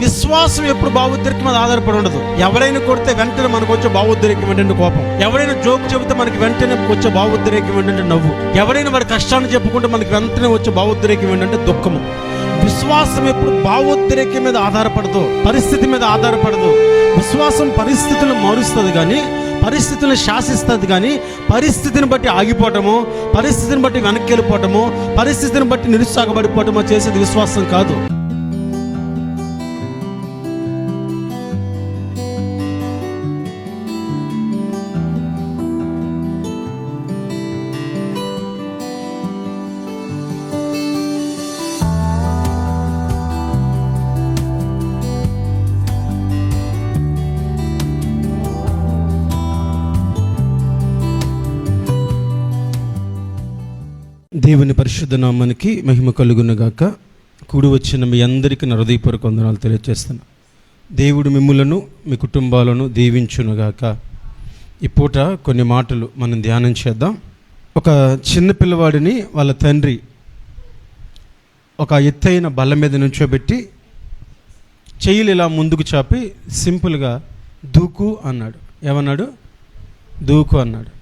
విశ్వాసం ఎప్పుడు భావోద్రేకం మీద ఆధారపడి ఉండదు. ఎవరైనా కొడితే వెంటనే మనకు వచ్చే భావోద్రేకం ఏంటంటే కోపం. ఎవరైనా జోక్ చెబితే మనకి వెంటనే వచ్చే భావోద్రేకం ఏంటంటే నవ్వు. ఎవరైనా వారి కష్టాన్ని చెప్పుకుంటే మనకి వెంటనే వచ్చే భావోద్రేకం ఏంటంటే దుఃఖము. విశ్వాసం ఎప్పుడు భావోద్రేకం మీద ఆధారపడదు, పరిస్థితి మీద ఆధారపడదు. విశ్వాసం పరిస్థితులను మారుస్తుంది కానీ, పరిస్థితులను శాసిస్తుంది కానీ, పరిస్థితిని బట్టి ఆగిపోవటము, పరిస్థితిని బట్టి వెనక్కి వెళ్ళిపోవటము, పరిస్థితిని బట్టి నిరుత్సాహపడిపోవటము చేసేది విశ్వాసం కాదు. దేవుని పరిశుద్ధ నామానికి మహిమ కలుగునుగాక. కూడి వచ్చిన మీ అందరికీ నా హృదయపూర్వక వందనాలు తెలియజేస్తాను. దేవుడు మిమ్ములను మీ కుటుంబాలను దీవించునుగాక. ఈ పూట కొన్ని మాటలు మనం ధ్యానం చేద్దాం. ఒక చిన్న పిల్లవాడిని వాళ్ళ తండ్రి ఒక ఎత్తైన బల్ల మీద నుంచోబెట్టి చెయ్యిలు ఇలా ముందుకు చాపి సింపుల్గా దూకు అన్నాడు. ఏమన్నాడు? దూకు అన్నాడు.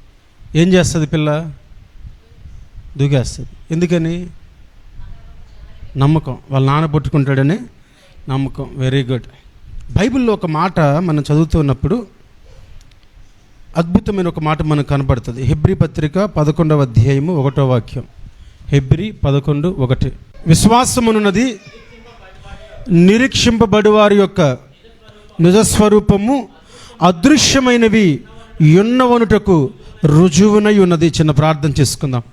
ఏం చేస్తుంది పిల్ల? దూకేస్తుంది. ఎందుకని? నమ్మకం. వాళ్ళ నాన్న పట్టుకుంటాడనే నమ్మకం. Very good. బైబిల్లో ఒక మాట మనం చదువుతున్నప్పుడు అద్భుతమైన ఒక మాట మనకు కనపడుతుంది. హెబ్రీ పత్రిక 11వ అధ్యాయము 1వ వాక్యం. హెబ్రీ 11:1. విశ్వాసమునున్నది నిరీక్షింపబడి వారి యొక్క నిజస్వరూపము, అదృశ్యమైనవి యున్నవనుటకు రుజువునై ఉన్నది. చిన్న ప్రార్థన చేసుకుందాం.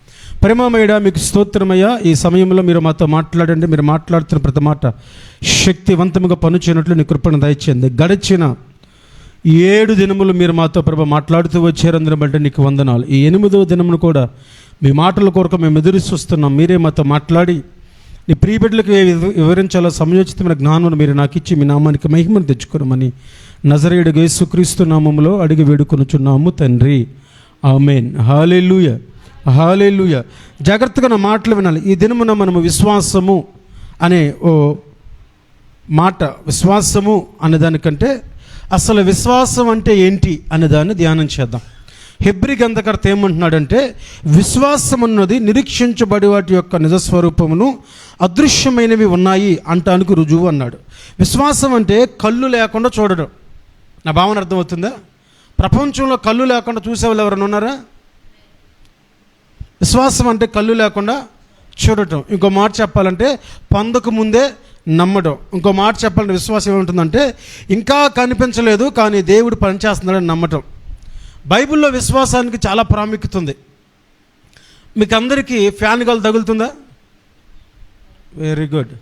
ప్రేమమయ్యా, మీకు స్తోత్రమయ్యా. ఈ సమయంలో మీరు మాతో మాట్లాడండి. మీరు మాట్లాడుతున్న ప్రతి మాట శక్తివంతముగా పనిచేయనట్లు నీ కృపను దయచేయండి. గడిచిన 7 దినములు మీరు మాతో ప్రభు మాట్లాడుతూ వచ్చారందరం బట్టి నీకు వందనాలు. ఈ 8వ దినమును కూడా మీ మాటల కొరకు మేము ఎదురు చూస్తున్నాం. మీరే మాతో మాట్లాడి నీ ప్రియబిడ్డలకు వివరించాలో సమయోచితమైన జ్ఞానం మీరు నాకు ఇచ్చి మీ నామానికి మహిమను తెచ్చుకోరమని నజరేయుడు యేసుక్రీస్తు నామములో అడిగి వేడుకొనుచున్నాము తండ్రి. ఆమేన్. హల్లెలూయా, హల్లెలూయా. జాగ్రత్తగా నా మాటలు వినాలి. ఈ దినమున మనము విశ్వాసము అనే ఓ మాట, విశ్వాసము అనే దానికంటే అసలు విశ్వాసం అంటే ఏంటి అనే దాన్ని ధ్యానం చేద్దాం. హెబ్రీ గ్రంథకర్త ఏమంటున్నాడంటే, విశ్వాసం అన్నది నిరీక్షించబడి వాటి యొక్క నిజస్వరూపమును, అదృశ్యమైనవి ఉన్నాయి అంటానికి రుజువు అన్నాడు. విశ్వాసం అంటే కళ్ళు లేకుండా చూడడం. నా భావన అర్థమవుతుందా? ప్రపంచంలో కళ్ళు లేకుండా చూసేవాళ్ళు ఎవరైనా ఉన్నారా? విశ్వాసం అంటే కళ్ళు లేకుండా చూడటం. ఇంకో మాట చెప్పాలంటే పొందక ముందే నమ్మడం. ఇంకో మాట చెప్పాలంటే విశ్వాసం ఏముంటుందంటే ఇంకా కనిపించలేదు కానీ దేవుడు పనిచేస్తున్నాడని నమ్మటం. బైబిల్లో విశ్వాసానికి చాలా ప్రాముఖ్యత ఉంది. మీకు అందరికీ ఫ్యాన్ గాలి తగులుతుందా? Very good.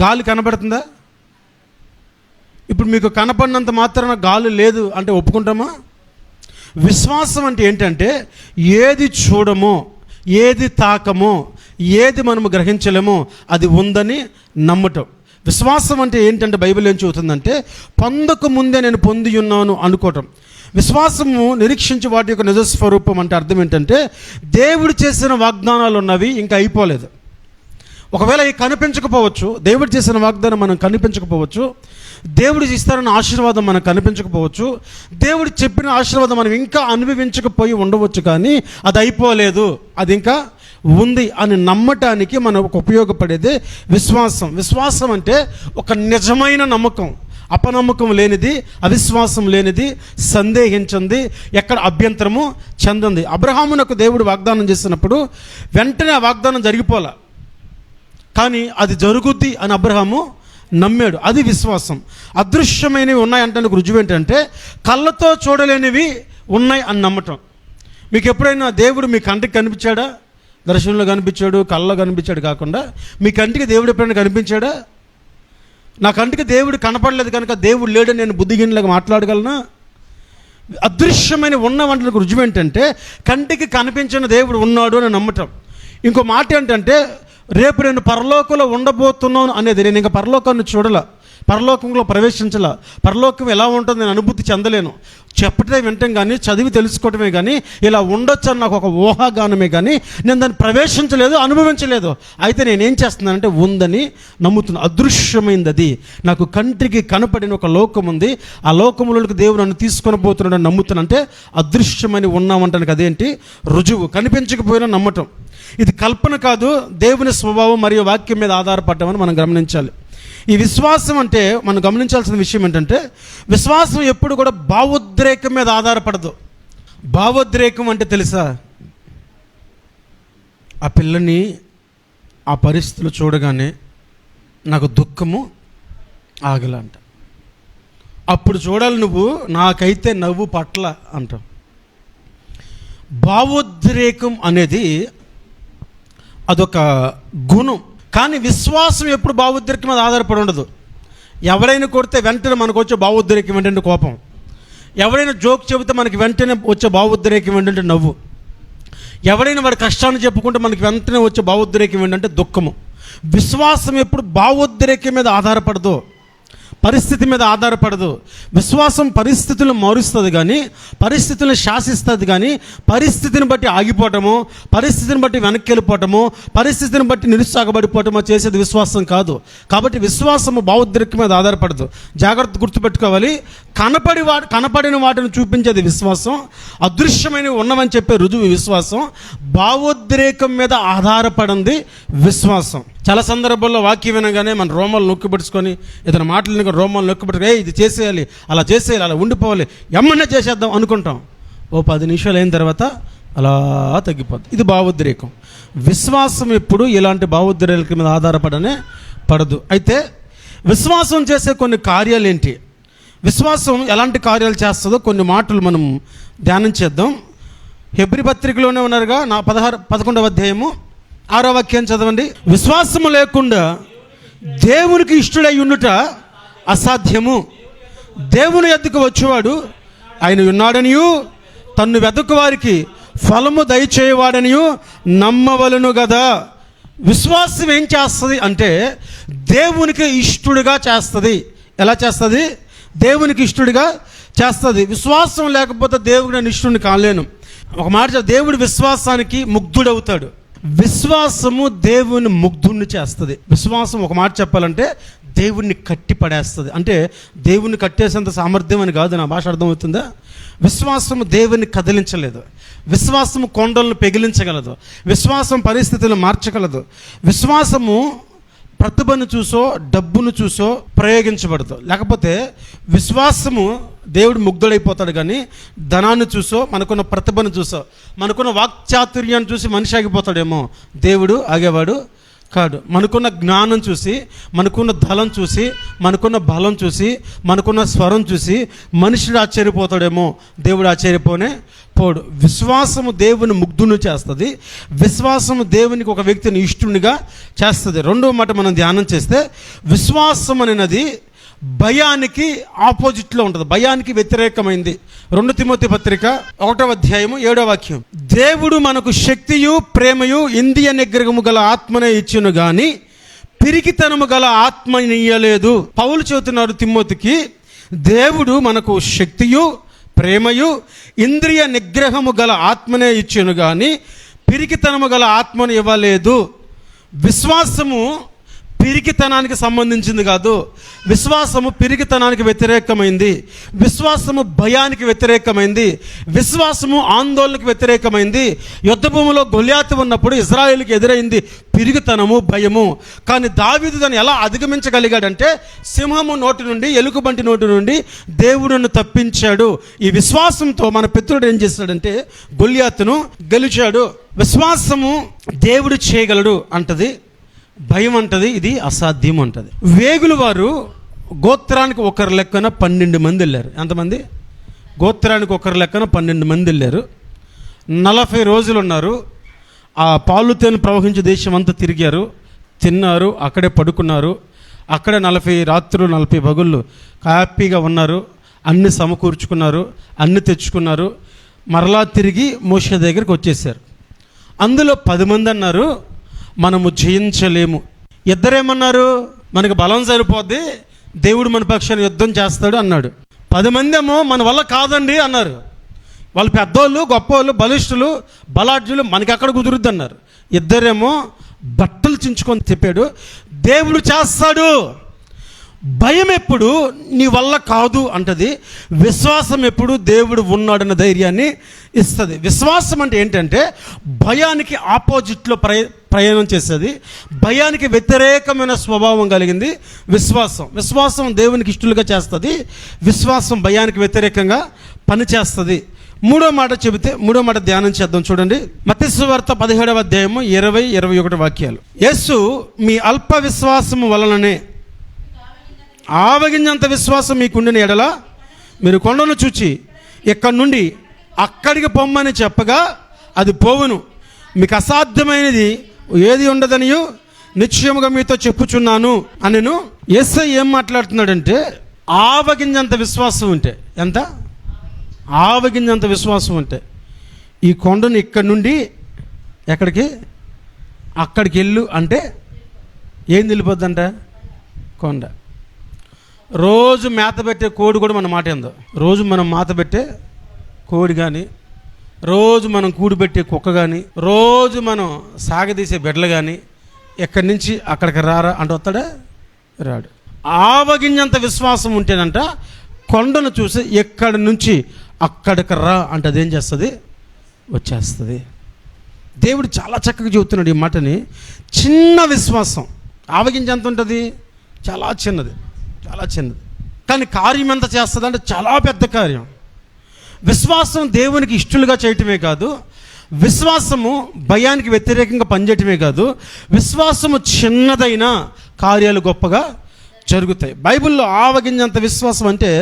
గాలి కనబడుతుందా? ఇప్పుడు మీకు కనపడినంత మాత్రాన గాలి లేదు అంటే ఒప్పుకుంటామా? విశ్వాసం అంటే ఏంటంటే ఏది చూడమో, ఏది తాకమో, ఏది మనము గ్రహించలేమో అది ఉందని నమ్మటం. విశ్వాసం అంటే ఏంటంటే బైబిల్ ఏం చెబుతుందంటే పొందక ముందే నేను పొంది ఉన్నాను అనుకోవటం. విశ్వాసము నిరీక్షించి వాటి యొక్క నిజస్వరూపం అంటే అర్థం ఏంటంటే దేవుడు చేసిన వాగ్దానాలు ఉన్నవి ఇంకా అయిపోలేదు. ఒకవేళ కనిపించకపోవచ్చు, దేవుడు చేసిన వాగ్దానం మనం కనిపించకపోవచ్చు, దేవుడు ఇస్తారన్న ఆశీర్వాదం మనకు కనిపించకపోవచ్చు, దేవుడు చెప్పిన ఆశీర్వాదం మనం ఇంకా అనుభవించకపోయి ఉండవచ్చు, కానీ అది అయిపోలేదు, అది ఇంకా ఉంది అని నమ్మటానికి మనకు ఉపయోగపడేదే విశ్వాసం. విశ్వాసం అంటే ఒక నిజమైన నమ్మకం, అపనమ్మకం లేనిది, అవిశ్వాసం లేనిది, సందేహించింది, ఎక్కడ అభ్యంతరము చెందింది. అబ్రహామునకు దేవుడు వాగ్దానం చేసినప్పుడు వెంటనే ఆ వాగ్దానం జరిగిపోలే, కానీ అది జరుగుద్ది అని అబ్రహాము నమ్మాడు. అది విశ్వాసం. అదృశ్యమైనవి ఉన్నాయంటానికి రుజువు ఏంటంటే కళ్ళతో చూడలేనివి ఉన్నాయి అని నమ్మటం. మీకు ఎప్పుడైనా దేవుడు మీ కంటికి కనిపించాడా? దర్శనంలో కనిపించాడు, కళ్ళలో కనిపించాడు కాకుండా మీ కంటికి దేవుడు ఎప్పుడైనా కనిపించాడా? నా కంటికి దేవుడు కనపడలేదు కనుక దేవుడు లేడని నేను బుద్ధిహీనులాగా మాట్లాడగలనా? అదృశ్యమైన ఉన్నవంటానికి రుజువు ఏంటంటే కంటికి కనిపించిన దేవుడు ఉన్నాడు అని నమ్మటం. ఇంకో మాట ఏంటంటే రేపు నేను పరలోకంలో ఉండబోతున్నాను అనేది. నేను ఇంకా పరలోకాన్ని చూడాల, పరలోకంలో ప్రవేశించాల. పరలోకం ఎలా ఉంటుందో నేను అనుభూతి చెందలేను. చెప్పటమే వింటాం కానీ, చదివి తెలుసుకోవటమే కానీ, ఇలా ఉండొచ్చు అని నాకు ఒక ఊహాగానమే కానీ నేను దాన్ని ప్రవేశించలేదు, అనుభవించలేదు. అయితే నేనేం చేస్తున్నానంటే ఉందని నమ్ముతున్నా. అదృశ్యమైంది అది. నాకు కంటికి కనపడిన ఒక లోకం ఉంది. ఆ లోకంలోకి దేవుడు నన్ను తీసుకొని పోతున్నాడని నమ్ముతానంటే అదృశ్యమని ఉన్నామంటానికి అదేంటి రుజువు. కనిపించకపోయినా నమ్మటం. ఇది కల్పన కాదు, దేవుని స్వభావం మరియు వాక్యం మీద ఆధారపడమని మనం గమనించాలి. ఈ విశ్వాసం అంటే మనం గమనించాల్సిన విషయం ఏంటంటే, విశ్వాసం ఎప్పుడు కూడా భావోద్రేకం మీద ఆధారపడదు. భావోద్రేకం అంటే తెలుసా? ఆ పిల్లని ఆ పరిస్థితులు చూడగానే నాకు దుఃఖము ఆగలంట. అప్పుడు చూడాలి నువ్వు, నాకైతే నవ్వు పట్ల అంటావు. భావోద్రేకం అనేది అదొక గుణం. కానీ విశ్వాసం ఎప్పుడు భావోద్రేకం మీద ఆధారపడి ఉండదు. ఎవరైనా కొడితే వెంటనే మనకు వచ్చే భావోద్రేకం ఏంటంటే కోపం. ఎవరైనా జోక్ చెబితే మనకి వెంటనే వచ్చే భావోద్రేకం ఏంటంటే నవ్వు. ఎవరైనా వాడి కష్టాన్ని చెప్పుకుంటే మనకి వెంటనే వచ్చే భావోద్రేకం ఏంటంటే దుఃఖము. విశ్వాసం ఎప్పుడు భావోద్రేకం మీద ఆధారపడదు, పరిస్థితి మీద ఆధారపడదు. విశ్వాసం పరిస్థితులను మారుస్తుంది కానీ, పరిస్థితులను శాసిస్తుంది కానీ, పరిస్థితిని బట్టి ఆగిపోవటము, పరిస్థితిని బట్టి వెనక్కి వెళ్ళిపోవటము, పరిస్థితిని బట్టి నిరుత్సాహపడిపోవటమో చేసేది విశ్వాసం కాదు. కాబట్టి విశ్వాసము భావోద్రేకం మీద ఆధారపడదు. జాగ్రత్త గుర్తుపెట్టుకోవాలి. కనపడిన వాటిని చూపించేది విశ్వాసం, అదృశ్యమైనవి ఉన్నవని చెప్పే రుజువు విశ్వాసం. భావోద్రేకం మీద ఆధారపడింది విశ్వాసం. చాలా సందర్భాల్లో వాక్యం వినగానే మన రోమాలు నొక్కిపెట్టుకొని, ఇతని మాటలు రోమాలు నొక్కిపెట్టుకుని ఇది చేసేయాలి, అలా చేసేయాలి, అలా ఉండిపోవాలి, ఎమ్మన్నా చేసేద్దాం అనుకుంటాం. ఓ 10 నిమిషాలు అయిన తర్వాత అలా తగ్గిపోద్ది. ఇది భావోద్రేకం. విశ్వాసం ఎప్పుడు ఇలాంటి భావోద్రేకం మీద ఆధారపడనే పడదు. అయితే విశ్వాసం చేసే కొన్ని కార్యాలు ఏంటి, విశ్వాసం ఎలాంటి కార్యాలు చేస్తుందో కొన్ని మాటలు మనం ధ్యానం చేద్దాం. హెబ్రీ పత్రికలోనే ఉన్నారుగా, 11వ అధ్యాయము 6వ వాక్యం చదవండి. విశ్వాసము లేకుండా దేవునికి ఇష్టడై ఉండుట అసాధ్యము. దేవుని యొద్దకు వచ్చేవాడు ఆయన ఉన్నాడనియు, తన్ను వెదకు వారికి ఫలము దయచేయవాడనియు నమ్మవలను కదా. విశ్వాసం ఏం చేస్తుంది అంటే దేవునికి ఇష్టడుగా చేస్తుంది. ఎలా చేస్తుంది? దేవునికి ఇష్టడుగా చేస్తుంది. విశ్వాసం లేకపోతే దేవుడికి నేను ఇష్టడిని కాలేను. ఒక మాట, దేవుడి విశ్వాసానికి ముగ్ధుడవుతాడు. విశ్వాసము దేవుని ముగ్ధుడిని చేస్తుంది. విశ్వాసం ఒక మాట చెప్పాలంటే దేవుణ్ణి కట్టి పడేస్తుంది. అంటే దేవుణ్ణి కట్టేసేంత సామర్థ్యం అని కాదు, నా భాష అర్థమవుతుందా? విశ్వాసము దేవుని కదిలించలేదు. విశ్వాసము కొండలను పెగిలించగలదు. విశ్వాసం పరిస్థితులను మార్చగలదు. విశ్వాసము ప్రతిభను చూసో డబ్బును చూసో ప్రయోగించబడదు. లేకపోతే విశ్వాసము దేవుడు ముగ్ధుడైపోతాడు కానీ ధనాన్ని చూసో, మనకున్న ప్రతిభను చూసో, మనకున్న వాక్చాతుర్యాన్ని చూసి మనిషి ఆగిపోతాడేమో, దేవుడు ఆగేవాడు కాడు. మనకున్న జ్ఞానం చూసి, మనకున్న దళం చూసి, మనకున్న బలం చూసి, మనకున్న స్వరం చూసి మనుషుడు ఆశ్చర్యపోతాడేమో, దేవుడు ఆశ్చర్యపోనే పోడు. విశ్వాసము దేవుని ముగ్ధుని చేస్తుంది. విశ్వాసము దేవునికి ఒక వ్యక్తిని ఇష్టునిగా చేస్తుంది. రెండవ మాట మనం ధ్యానం చేస్తే, విశ్వాసం అనేది భయానికి ఆపోజిట్లో ఉంటుంది, భయానికి వ్యతిరేకమైంది. 2 తిమోతి పత్రిక 1వ అధ్యాయము 7వ వాక్యం. దేవుడు మనకు శక్తియు ప్రేమయు ఇంద్రియ నిగ్రహము గల ఆత్మనే ఇచ్చును గాని పిరికితనము గల ఆత్మనియ్యలేదు. పౌలు చెబుతున్నారు తిమోతికి, దేవుడు మనకు శక్తియు ప్రేమయు ఇంద్రియ నిగ్రహము గల ఆత్మనే ఇచ్చును గాని పిరికితనము గల ఆత్మను ఇవ్వలేదు. విశ్వాసము పిరికితనానికి సంబంధించింది కాదు. విశ్వాసము పిరికితనానికి వ్యతిరేకమైంది. విశ్వాసము భయానికి వ్యతిరేకమైంది. విశ్వాసము ఆందోళనకు వ్యతిరేకమైంది. యుద్ధ భూమిలో గొల్యాతు ఉన్నప్పుడు ఇజ్రాయేలుకి ఎదురైంది పిరికితనము, భయము. కానీ దావీదు దాన్ని ఎలా అధిగమించగలిగాడంటే, సింహము నోటి నుండి, ఎలుగుబంటి నోటి నుండి దేవుడును తప్పించాడు. ఈ విశ్వాసంతో మన పితరుడు ఏం చేశాడంటే గొల్యాతును గెలిచాడు. విశ్వాసము దేవుడు చేయగలడు అంటది, భయం అంటది ఇది అసాధ్యం అంటది. వేగులు వారు గోత్రానికి ఒకరి లెక్కన 12 మంది వెళ్ళారు. ఎంతమంది? గోత్రానికి ఒకరి లెక్కన 12 మంది వెళ్ళారు. 40 రోజులు ఉన్నారు. ఆ పాలు తేనె ప్రవహించే దేశం అంతా తిరిగారు, తిన్నారు, అక్కడే పడుకున్నారు. అక్కడే 40 రాత్రులు 40 పగుళ్ళు హ్యాపీగా ఉన్నారు. అన్ని సమకూర్చుకున్నారు, అన్ని తెచ్చుకున్నారు. మరలా తిరిగి మోషే దగ్గరికి వచ్చేసారు. అందులో 10 మంది అన్నారు మనము జయించలేము. 2 ఏమన్నారు? మనకు బలం సరిపోద్ది, దేవుడు మన పక్షాన్ని యుద్ధం చేస్తాడు అన్నాడు. 10 మంది ఏమో మన వల్ల కాదండి అన్నారు. వాళ్ళు పెద్దోళ్ళు, గొప్పవాళ్ళు, బలిష్ఠులు, బలాఢ్యులు, మనకి ఎక్కడ కుదురుద్ది అన్నారు. ఇద్దరేమో బట్టలు చించుకొని చెప్పాడు, దేవుడు చేస్తాడు. భయం ఎప్పుడు నీ వల్ల కాదు అంటది, విశ్వాసం ఎప్పుడు దేవుడు ఉన్నాడన్న ధైర్యాన్ని ఇస్తుంది. విశ్వాసం అంటే ఏంటంటే భయానికి ఆపోజిట్లో ప్రయాణం చేసేది, భయానికి వ్యతిరేకమైన స్వభావం కలిగింది విశ్వాసం. విశ్వాసం దేవునికి ఇష్టలుగా చేస్తుంది, విశ్వాసం భయానికి వ్యతిరేకంగా పనిచేస్తుంది. మూడో మాట ధ్యానం చేద్దాం. చూడండి, మత్తయి సువార్త 17వ అధ్యాయము 20-21 వాక్యాలు. యేసు మీ అల్ప విశ్వాసము వలననే ఆవగింజంత విశ్వాసం మీకుండిన ఎడల మీరు కొండను చూచి ఇక్కడి నుండి అక్కడికి పొమ్మని చెప్పగా అది పోవును, మీకు అసాధ్యమైనది ఏది ఉండదనియు నిశ్చయముగా మీతో చెప్పుచున్నాను అనెను. యేసయ్య ఏం మాట్లాడుతున్నాడంటే ఆవగింజంత విశ్వాసం ఉంటే, ఎంత ఆవగింజంత విశ్వాసం ఉంటే ఈ కొండను ఇక్కడి నుండి ఎక్కడికి అక్కడికి వెళ్ళు అంటే ఏం వెళ్ళిపోద్దంట? కొండ. రోజు మేత పెట్టే కోడి కూడా మన మాట ఏందో, రోజు మనం మేత పెట్టే కోడి కానీ, రోజు మనం కూడి పెట్టే కుక్క కానీ, రోజు మనం సాగదీసే బిడ్డలు కానీ ఎక్కడి నుంచి అక్కడికి రారా అంటే వస్తాడా? రాడు. ఆవగింజంత విశ్వాసం ఉంటేనంట కొండను చూసి ఎక్కడి నుంచి అక్కడికి రా అంటే అదేం చేస్తుంది? వచ్చేస్తుంది. దేవుడు చాలా చక్కగా చెబుతున్నాడు ఈ మాటని. చిన్న విశ్వాసం, ఆవగింజ ఎంత ఉంటుంది? చాలా చిన్నది, చాలా చిన్నది. కానీ కార్యం ఎంత చేస్తుంది అంటే చాలా పెద్ద కార్యం. విశ్వాసం దేవునికి ఇష్టలుగా చేయటమే కాదు, విశ్వాసము భయానికి వ్యతిరేకంగా పనిచేయటమే కాదు, విశ్వాసము చిన్నదైన కార్యాలు గొప్పగా జరుగుతాయి. బైబిల్లో ఆవగింజంత విశ్వాసం అంటే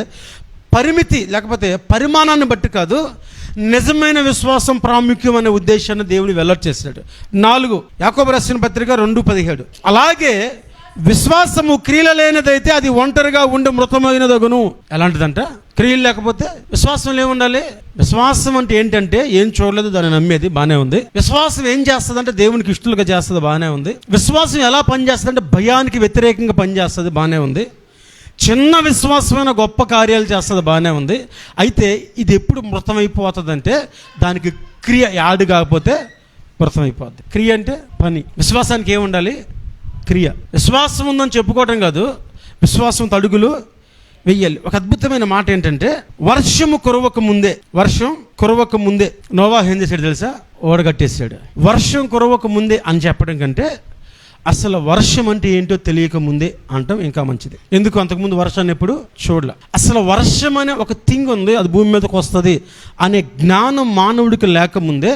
పరిమితి లేకపోతే పరిమాణాన్ని బట్టి కాదు, నిజమైన విశ్వాసం ప్రాముఖ్యం అనే ఉద్దేశాన్ని దేవుడు వెల్లడి చేశాడు. 4 యాకోబు రాసిన పత్రిక 2:17 అలాగే విశ్వాసము క్రియలు లేనిదైతే అది ఒంటరిగా ఉండి మృతమైనదగును. ఎలాంటిదంట? క్రియలు లేకపోతే విశ్వాసం ఏముండాలి? విశ్వాసం అంటే ఏంటంటే ఏం చూడలేదు దాన్ని నమ్మేది, బాగానే ఉంది. విశ్వాసం ఏం చేస్తుంది అంటే దేవునికి ఇష్టలుగా చేస్తుంది, బాగానే ఉంది. విశ్వాసం ఎలా పనిచేస్తుంది అంటే భయానికి వ్యతిరేకంగా పనిచేస్తుంది, బాగానే ఉంది. చిన్న విశ్వాసమైన గొప్ప కార్యాలు చేస్తుంది, బాగానే ఉంది. అయితే ఇది ఎప్పుడు మృతమైపోతుందంటే దానికి క్రియ యాడ్ కాకపోతే మృతమైపోద్ది. క్రియ అంటే పని. విశ్వాసానికి ఏముండాలి? క్రియ. విశ్వాసం ఉందని చెప్పుకోవడం కాదు, విశ్వాసం అడుగులు వెయ్యాలి. ఒక అద్భుతమైన మాట ఏంటంటే వర్షం కురవక ముందే నోవాహు ఏం చేశాడు తెలుసా? ఓడగట్టేశాడు. వర్షం కురవక ముందే అని చెప్పడం కంటే అసలు వర్షం అంటే ఏంటో తెలియక ముందే అంటాం ఇంకా మంచిది. ఎందుకు? అంతకుముందు వర్షాన్ని ఎప్పుడు చూడలే. అసలు వర్షం అనే ఒక థింగ్ ఉంది, అది భూమి మీదకి వస్తుంది అనే జ్ఞానం మానవుడికి లేకముందే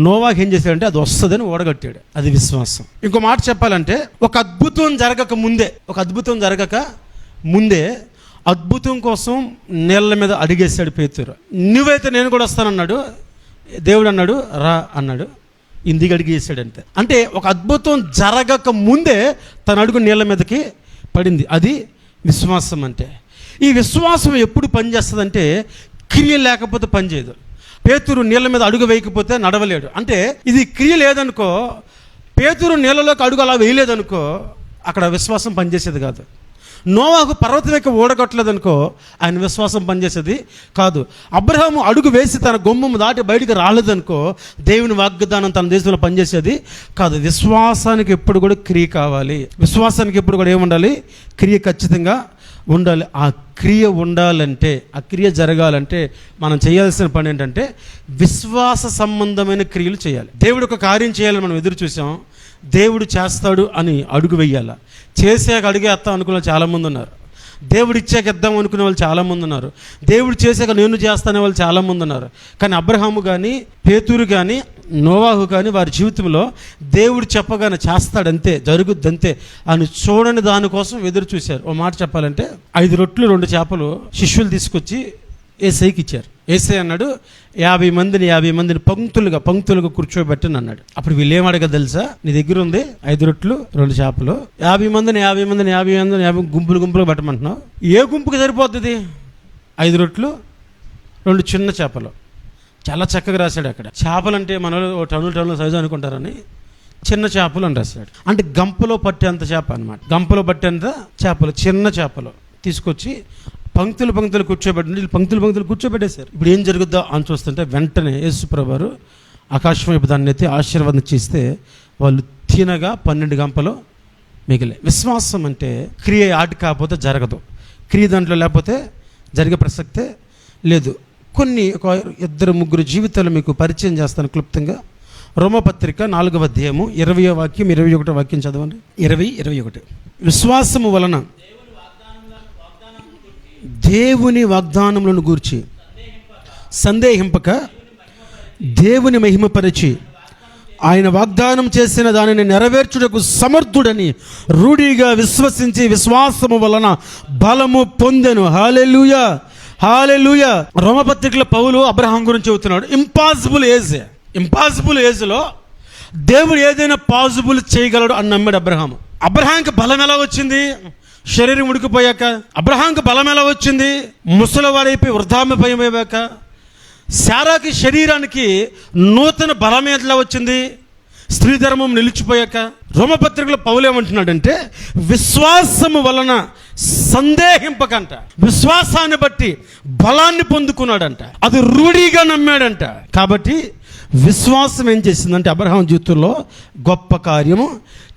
నోవాహు ఏం చేశాడంటే అది వస్తుందని ఓడగట్టాడు. అది విశ్వాసం. ఇంకో మాట చెప్పాలంటే ఒక అద్భుతం జరగక ముందే అద్భుతం కోసం నీళ్ళ మీద అడిగేశాడు పేతురు. నువ్వైతే నేను కూడా వస్తానన్నాడు. దేవుడు అన్నాడు రా అన్నాడు, ఇందికి అడిగేసాడంతే. అంటే ఒక అద్భుతం జరగక ముందే తన అడుగు నీళ్ళ మీదకి పడింది. అది విశ్వాసం అంటే. ఈ విశ్వాసం ఎప్పుడు పనిచేస్తుందంటే క్రియ లేకపోతే పనిచేయదు. పేతురు నీళ్ళ మీద అడుగు వేయకపోతే నడవలేడు. అంటే ఇది క్రియ లేదనుకో, పేతురు నీళ్ళలోకి అడుగు అలా వేయలేదనుకో అక్కడ విశ్వాసం పనిచేసేది కాదు. నోవాహు పర్వతం ఎక్కి ఓడగొట్టలేదనుకో ఆయన విశ్వాసం పనిచేసేది కాదు. అబ్రహాము అడుగు వేసి తన గుమ్మము దాటి బయటికి రాలేదనుకో దేవుని వాగ్దానం తన దేశంలో పనిచేసేది కాదు. విశ్వాసానికి ఎప్పుడు కూడా క్రియ కావాలి. విశ్వాసానికి ఎప్పుడు కూడా ఏముండాలి? క్రియ ఖచ్చితంగా ఉండాలి. ఆ క్రియ ఉండాలంటే, ఆ క్రియ జరగాలంటే మనం చేయాల్సిన పని ఏంటంటే విశ్వాస సంబంధమైన క్రియలు చేయాలి. దేవుడు ఒక కార్యం చేయాలని మనం ఎదురు చూసాం, దేవుడు చేస్తాడు అని అడుగు వెయ్యాల. చేసాక అడిగేస్తాం అనుకునే చాలామంది ఉన్నారు. దేవుడు ఇచ్చాక ఇద్దాం అనుకునే వాళ్ళు చాలామంది ఉన్నారు. దేవుడు చేసాక నేను చేస్తానే వాళ్ళు చాలామంది ఉన్నారు. కానీ అబ్రహాము కానీ పేతురు కానీ నోవాహు కానీ వారి జీవితంలో దేవుడు చెప్పగానే చేస్తాడంతే, జరుగుద్దంతే అని చూడని దానికోసం ఎదురు చూశారు. ఓ మాట చెప్పాలంటే 5 రొట్లు 2 చేపలు శిష్యులు తీసుకొచ్చి ఏసైకి ఇచ్చారు. ఏసై అన్నాడు 50 మందిని పంక్తులుగా కూర్చోబెట్టని అన్నాడు. అప్పుడు వీళ్ళు ఏం అడగ తెలుసా? నీ దగ్గర ఉంది 5 రొట్లు 2 చేపలు, 50 మందిని గుంపులు పెట్టమంటున్నావు. ఏ గుంపుకి సరిపోతుంది? 5 రొట్లు 2 చిన్న చేపలు. చాలా చక్కగా రాశాడు అక్కడ. చేపలు అంటే మనలో టన్నుల సైజు అనుకుంటారని చిన్న చేపలు అని రాశాడు. అంటే గంపలో పట్టేంత చేప అనమాట. గంపలో పట్టేంత చేపలు, చిన్న చేపలు, తీసుకొచ్చి పంక్తులు కూర్చోబెట్టి పంక్తులు కూర్చోబెట్టేశారు. ఇప్పుడు ఏం జరుగుద్దా అని చూస్తుంటే వెంటనే యేసుప్రభువు వారు ఆకాశం వైపు దాన్ని ఎత్తి ఆశీర్వాదం చేస్తే వాళ్ళు తినగా 12 గంపలు మిగిలే. విశ్వాసం అంటే క్రియ ఆటి కాకపోతే జరగదు, క్రియ దాంట్లో లేకపోతే జరిగే ప్రసక్తే లేదు. ఒక 2-3 జీవితాలు మీకు పరిచయం చేస్తాను క్లుప్తంగా. రోమపత్రిక 4వ అధ్యాయము 20వ వాక్యం 21వ వాక్యం చదవండి. 20-21. విశ్వాసము వలన దేవుని వాగ్దానములను గూర్చి సందేహింపక దేవుని మహిమపరిచి ఆయన వాగ్దానం చేసిన దానిని నెరవేర్చుటకు సమర్థుడని రూఢిగా విశ్వసించి విశ్వాసము వలన బలము పొందెను. హల్లెలూయా, హల్లెలూయా. రోమపత్రికలో పౌలు అబ్రహాం గురించి చెబుతున్నాడు. ఇంపాసిబుల్ ఏజ్లో దేవుడు ఏదైనా పాసిబుల్ చేయగలడు అని నమ్మాడు అబ్రహాము. అబ్రహాంకి బలం ఎలా వచ్చింది? శరీరం ఉడికిపోయాక. అబ్రహాంకి బలం ఎలా వచ్చింది? ముసలివాడైపోయి వృద్ధాప్యమయ్యాక. శారాకి శరీరానికి నూతన బలం ఎట్లా వచ్చింది? స్త్రీ ధర్మం నిలిచిపోయాక. రోమపత్రికలో పౌలు ఏమంటున్నాడంటే విశ్వాసము వలన సందేహింపకంట, విశ్వాసాన్ని బట్టి బలాన్ని పొందుకున్నాడంట, అది రూఢిగా నమ్మాడంట. కాబట్టి విశ్వాసం ఏం చేసిందంటే అబ్రహాం జీవితంలో గొప్ప కార్యము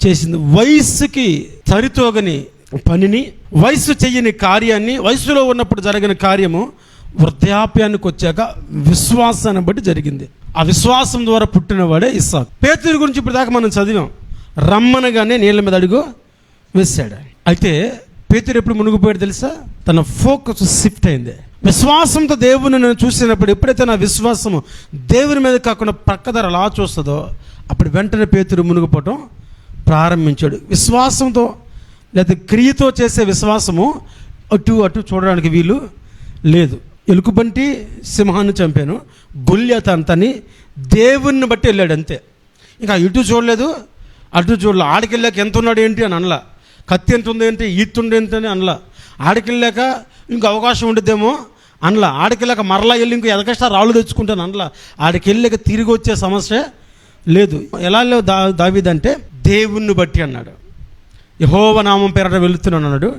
చేసింది. వయస్సుకి సరితోగని పనిని, వయస్సు చెయ్యని కార్యాన్ని, వయసులో ఉన్నప్పుడు జరిగిన కార్యము వృద్ధాప్యానికి వచ్చాక విశ్వాసాన్ని బట్టి జరిగింది. ఆ విశ్వాసం ద్వారా పుట్టినవాడే ఇస్సాకు. పేతురు గురించి ఇప్పుడు దాకా మనం చదివాం. రమ్మనగానే నీళ్ళ మీద అడుగు వేశాడు. అయితే పేతురు ఎప్పుడు మునిగిపోయాడు తెలుసా? తన ఫోకస్ షిఫ్ట్ అయింది. విశ్వాసంతో దేవుని నేను చూసినప్పుడు ఎప్పుడైతే నా విశ్వాసము దేవుని మీద కాకుండా పక్కదర అలా చూస్తుందో అప్పుడు వెంటనే పేతురు మునిగిపోవటం ప్రారంభించాడు. విశ్వాసంతో లేదా క్రియతో చేసే విశ్వాసము అటు చూడడానికి వీలు లేదు. ఎలుకబంటి సింహాన్ని చంపాను, గొల్యాతు అంతని దేవుణ్ణి బట్టి వెళ్ళాడు అంతే. ఇంకా ఇటు చూడలేదు, అటు చూడలే. ఆడికెళ్ళాక ఎంత ఉన్నాడు ఏంటి అని అనలా, కత్తి ఎంత ఉంది ఏంటి, ఈత్తుండే ఏంటి అని అనలా. ఆడికెళ్ళాక ఇంకో అవకాశం ఉండిద్దేమో అనలా. ఆడికెళ్ళాక మరలా వెళ్ళి ఇంకో ఎదకష్టా రాళ్ళు తెచ్చుకుంటాను అనలా. ఆడికెళ్ళాక తిరిగి వచ్చే సమస్య లేదు. ఎలా లేవు దావీదంటే దేవుణ్ణి బట్టి అన్నాడు. యెహోవా నామం పేరట వెళుతున్నాను అన్నాడు.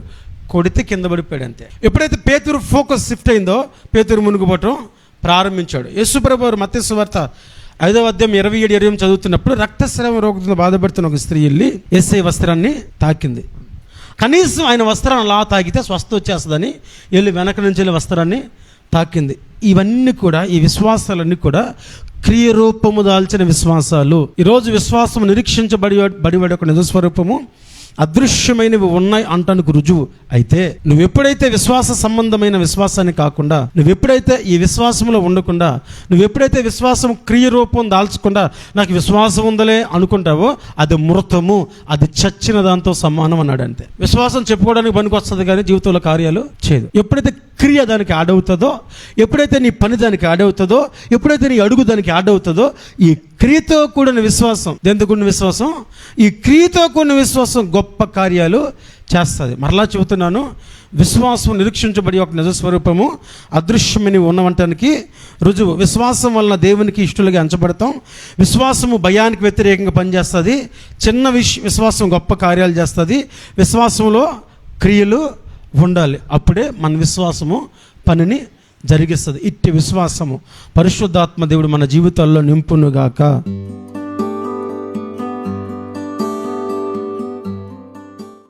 కొడితే కింద పడిపోయాడు అంతే. ఎప్పుడైతే పేతురు ఫోకస్ షిఫ్ట్ అయిందో పేతురు మునిగిపోవటం ప్రారంభించాడు. యేసుప్రభువు వారు మత్తయి సువార్త 5వ అధ్యాయం 27-28 చదువుతున్నప్పుడు రక్తస్రావ రోగంతో బాధపడుతున్న ఒక స్త్రీ వెళ్ళి యేసయ్య వస్త్రాన్ని తాకింది. కనీసం ఆయన వస్త్రాన్ని అలా తాకితే స్వస్థ వచ్చేస్తుందని వెళ్ళి వెనక నుంచి వెళ్ళి వస్త్రాన్ని తాకింది. ఇవన్నీ కూడా, ఈ విశ్వాసాలన్నీ కూడా క్రియరూపము దాల్చిన విశ్వాసాలు. ఈరోజు విశ్వాసం నిరీక్షించబడి ఒక నిజస్వరూపము, అదృశ్యమైనవి ఉన్నాయి అంటానికి రుజువు. అయితే నువ్వు ఎప్పుడైతే విశ్వాస సంబంధమైన విశ్వాసాన్ని కాకుండా, నువ్వు ఎప్పుడైతే ఈ విశ్వాసంలో ఉండకుండా, నువ్వు ఎప్పుడైతే విశ్వాసం క్రియ రూపం దాల్చకుండా నాకు విశ్వాసం ఉందలే అనుకుంటావో అది మృతము, అది చచ్చిన దాంతో సమానం అన్నాడు అంతే. విశ్వాసం చెప్పుకోవడానికి పనికి వస్తుంది కానీ జీవితంలో కార్యాలు చేయదు. ఎప్పుడైతే క్రియ దానికి యాడ్ అవుతుందో, ఎప్పుడైతే నీ పని దానికి యాడ్ అవుతుందో, ఎప్పుడైతే నీ అడుగు దానికి యాడ్ అవుతుందో, ఈ క్రియతో కూడిన విశ్వాసం, దేంతో కూడిన విశ్వాసం, ఈ క్రియతో కూడిన విశ్వాసం గొప్ప కార్యాలు చేస్తుంది. మరలా చెబుతున్నాను, విశ్వాసం నిరీక్షించబడి ఒక నిజస్వరూపము, అదృశ్యమని ఉన్నవంటానికి రుజువు. విశ్వాసం వలన దేవునికి ఇష్టలుగా ఎంచబడతాం. విశ్వాసము భయానికి వ్యతిరేకంగా పనిచేస్తుంది. చిన్న విశ్వాసం గొప్ప కార్యాలు చేస్తుంది. విశ్వాసంలో క్రియలు ఉండాలి, అప్పుడే మన విశ్వాసము పనిని జరిగిస్తుంది. ఇట్టి విశ్వాసము పరిశుద్ధాత్మ దేవుడు మన జీవితాల్లో నింపునుగాక.